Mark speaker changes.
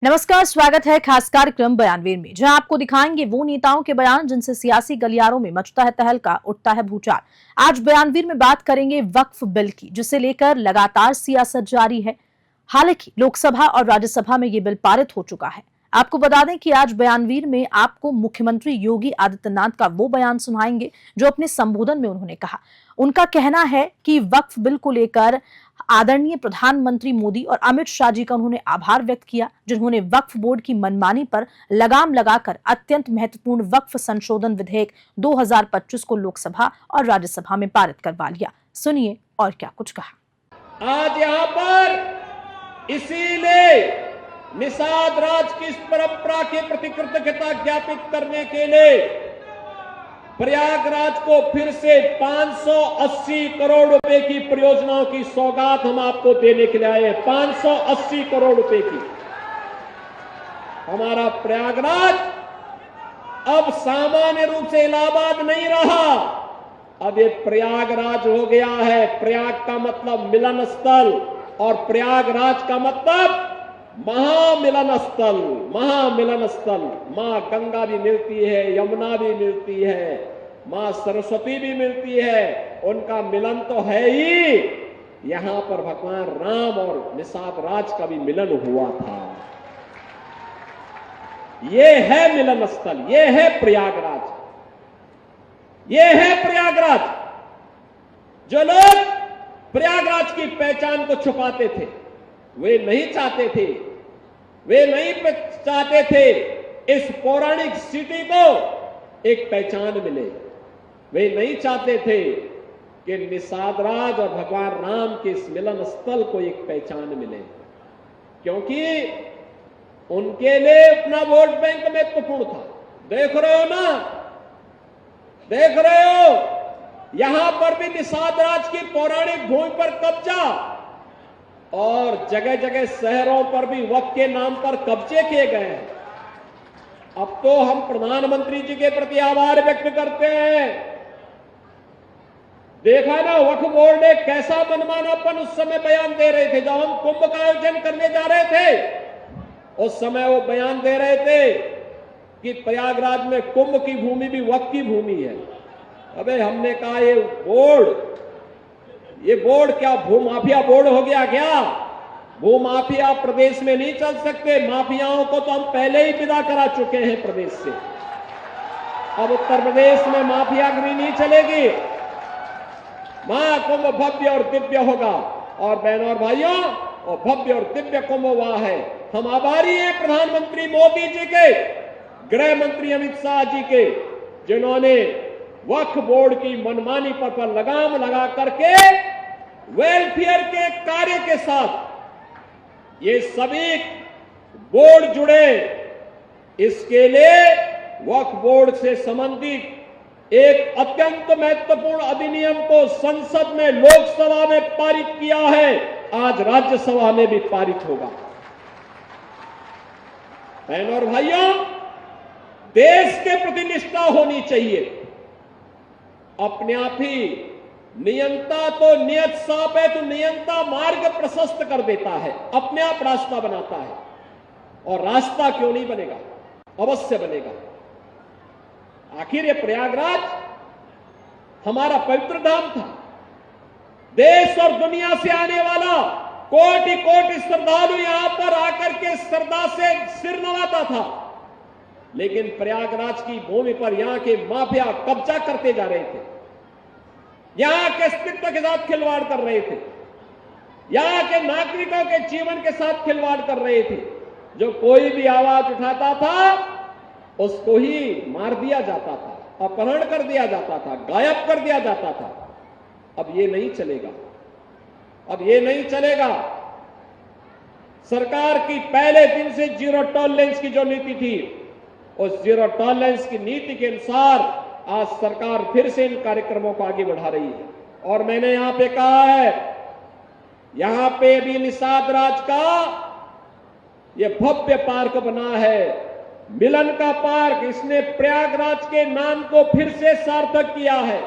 Speaker 1: नमस्कार, स्वागत है खास कार्यक्रम बयानवीर में, जहां आपको दिखाएंगे वो नेताओं के बयान जिनसे सियासी गलियारों में मचता है तहलका, उठता है भूचाल। आज बयानवीर में बात करेंगे वक्फ बिल की, जिसे लेकर लगातार सियासत जारी है। हालांकि लोकसभा और राज्यसभा में ये बिल पारित हो चुका है। आपको बता दें कि आज बयानवीर में आपको मुख्यमंत्री योगी आदित्यनाथ का वो बयान सुनाएंगे जो अपने संबोधन में उन्होंने कहा। उनका कहना है कि वक्फ बिल को लेकर आदरणीय प्रधानमंत्री मोदी और अमित शाह जी का उन्होंने आभार व्यक्त किया, जिन्होंने वक्फ बोर्ड की मनमानी पर लगाम लगाकर अत्यंत महत्वपूर्ण वक्फ संशोधन विधेयक 2025 को लोकसभा और राज्यसभा में पारित करवा लिया। सुनिए और क्या कुछ कहा।
Speaker 2: आज यहाँ पर इसीलिए निषाद राज की इस परंपरा के प्रति कृतज्ञता ज्ञापित करने के लिए प्रयागराज को फिर से 580 करोड़ रुपए की परियोजनाओं की सौगात हम आपको देने के लिए आए हैं। 580 करोड़ रुपए की। हमारा प्रयागराज अब सामान्य रूप से इलाहाबाद नहीं रहा, अब ये प्रयागराज हो गया है। प्रयाग का मतलब मिलन स्थल और प्रयागराज का मतलब महामिलन स्थल। महामिलन स्थल। मां गंगा भी मिलती है, यमुना भी मिलती है, मां सरस्वती भी मिलती है, उनका मिलन तो है ही। यहां पर भगवान राम और निषाद राज का भी मिलन हुआ था। ये है मिलन स्थल, ये है प्रयागराज, ये है प्रयागराज। जो लोग प्रयागराज की पहचान को छुपाते थे, वे नहीं चाहते थे, वे नहीं चाहते थे इस पौराणिक सिटी को एक पहचान मिले। वे नहीं चाहते थे कि निषाद राज और भगवान राम के इस मिलन स्थल को एक पहचान मिले, क्योंकि उनके लिए अपना वोट बैंक महत्वपूर्ण था। देख रहे हो ना, देख रहे हो, यहां पर भी निषाद राज की पौराणिक भूमि पर कब्जा और जगह जगह शहरों पर भी वक्फ के नाम पर कब्जे किए गए हैं। अब तो हम प्रधानमंत्री जी के प्रति आभार व्यक्त करते हैं। देखा ना, वक्फ बोर्ड ने कैसा मनमानापन उस समय बयान दे रहे थे। जब हम कुंभ का आयोजन करने जा रहे थे, उस समय वो बयान दे रहे थे कि प्रयागराज में कुंभ की भूमि भी वक्फ की भूमि है। अबे हमने कहा ये बोर्ड क्या भूमाफिया बोर्ड हो गया क्या? भूमाफिया प्रदेश में नहीं चल सकते। माफियाओं को तो हम पहले ही विदा करा चुके हैं प्रदेश से। अब उत्तर प्रदेश में माफियागिरी नहीं चलेगी। महाकुंभ भव्य और दिव्य होगा। और बहनों और भाइयों, और भव्य और दिव्य कुंभ हुआ है। हम आभारी हैं प्रधानमंत्री मोदी जी के, गृह मंत्री अमित शाह जी के, जिन्होंने वक्फ बोर्ड की मनमानी पर लगाम लगा करके वेलफेयर के कार्य के साथ ये सभी बोर्ड जुड़े। इसके लिए वक्फ बोर्ड से संबंधित एक अत्यंत महत्वपूर्ण अधिनियम को संसद में, लोकसभा में पारित किया है। आज राज्यसभा में भी पारित होगा। बहनों और भाइयों, देश के प्रति निष्ठा होनी चाहिए। अपने आप ही नियंता तो नियत साफ है, तो नियंता मार्ग प्रशस्त कर देता है, अपने आप रास्ता बनाता है। और रास्ता क्यों नहीं बनेगा? अवश्य बनेगा। आखिर ये प्रयागराज हमारा पवित्र धाम था। देश और दुनिया से आने वाला कोटि कोटि श्रद्धालु यहां पर आकर के श्रद्धा से सिर नवाता था। लेकिन प्रयागराज की भूमि पर यहां के माफिया कब्जा करते जा रहे थे, यहां के अस्तित्व के साथ खिलवाड़ कर रहे थे, यहां के नागरिकों के जीवन के साथ खिलवाड़ कर रहे थे। जो कोई भी आवाज उठाता था उसको ही मार दिया जाता था, अपहरण कर दिया जाता था, गायब कर दिया जाता था। अब ये नहीं चलेगा, अब ये नहीं चलेगा। सरकार की पहले दिन से जीरो टॉलरेंस की जो नीति थी, उस जीरो टॉलरेंस की नीति के अनुसार आज सरकार फिर से इन कार्यक्रमों को आगे बढ़ा रही है। और मैंने यहां पे कहा है, यहां पे भी निषाद राज का ये भव्य पार्क बना है, मिलन का पार्क। इसने प्रयागराज के नाम को फिर से सार्थक किया है।